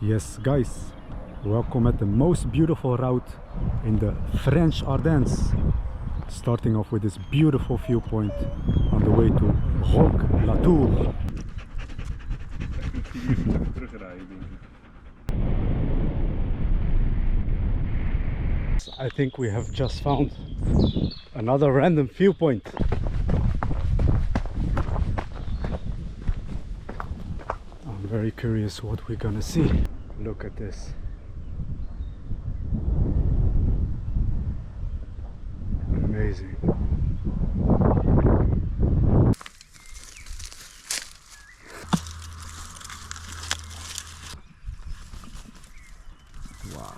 Yes guys, welcome at the most beautiful route in the French Ardennes. Starting off with this beautiful viewpoint on the way to Roc la Tour. I think we have just found another random viewpoint. I'm very curious what we're gonna see. Look at this. Amazing. Wow.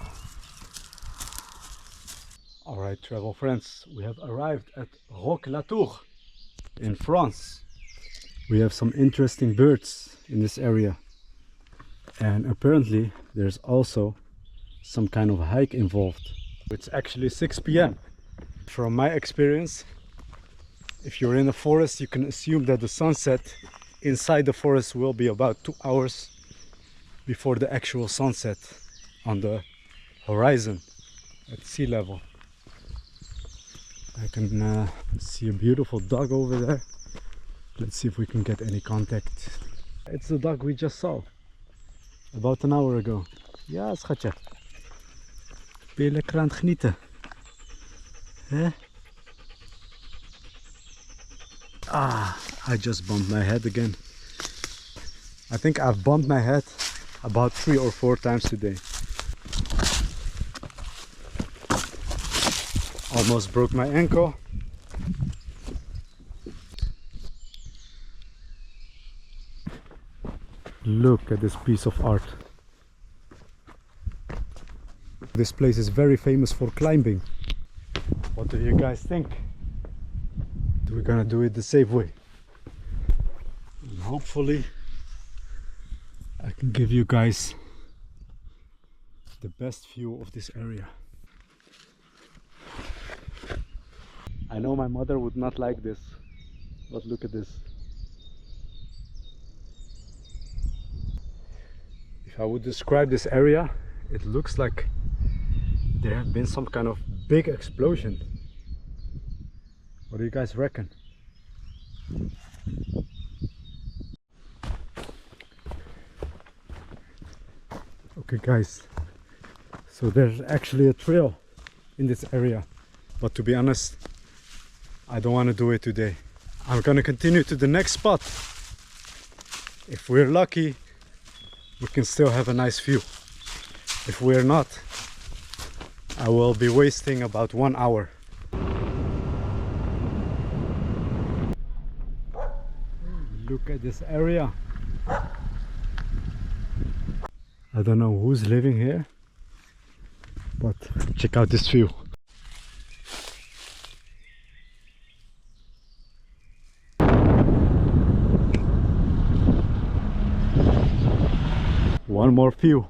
Alright, travel friends, we have arrived at Roc la Tour in France. We have some interesting birds in this area. And apparently there's also some kind of hike involved. It's actually 6 p.m. From my experience, if you're in the forest, you can assume that the sunset inside the forest will be about 2 hours before the actual sunset on the horizon at sea level. I can see a beautiful dog over there. Let's see if we can get any contact. It's the dog we just saw about an hour ago. Ja, schatje. Ben je lekker aan het genieten? Hè? Ah, I just bumped my head again. I think I've bumped my head about 3 or 4 times today. Almost broke my ankle. Look at this piece of art. This place is very famous for climbing. What do you guys think? We're gonna do it the safe way. And hopefully I can give you guys the best view of this area. I know my mother would not like this, but look at this. If I would describe this area, it looks like there have been some kind of big explosion. What do you guys reckon? Okay guys, so there's actually a trail in this area, but to be honest, I don't want to do it today. I'm gonna continue to the next spot. If we're lucky, we can still have a nice view. If we're not, I will be wasting about 1 hour. Look at this area. I don't know who's living here, but check out this view. One more view.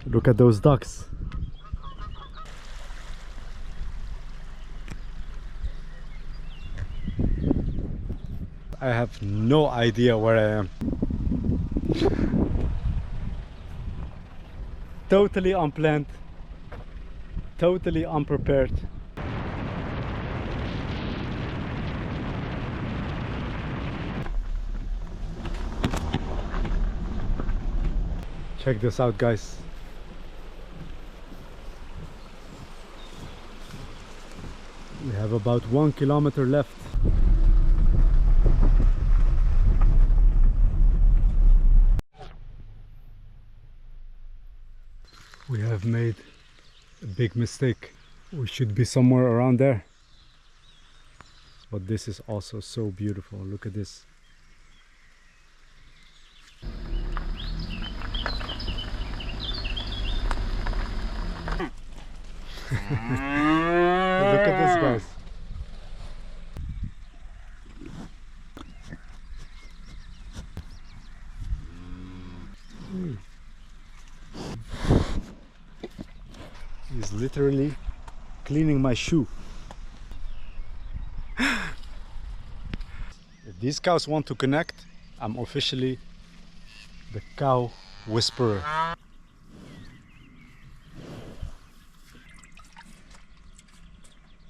Look at those ducks. I have no idea where I am. Totally unplanned, totally unprepared. Check this out, guys. We have about 1 kilometer left. We have made a big mistake. We should be somewhere around there. But this is also so beautiful. Look at this. Look at this, guys. He's literally cleaning my shoe. If these cows want to connect, I'm officially the cow whisperer.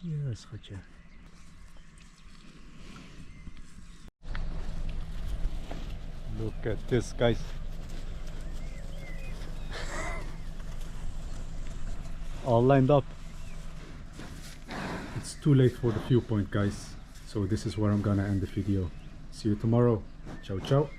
Yes, Rocher. Look at this, guys. All lined up. It's too late for the viewpoint, guys. So this is where I'm gonna end the video. See you tomorrow. Ciao, ciao.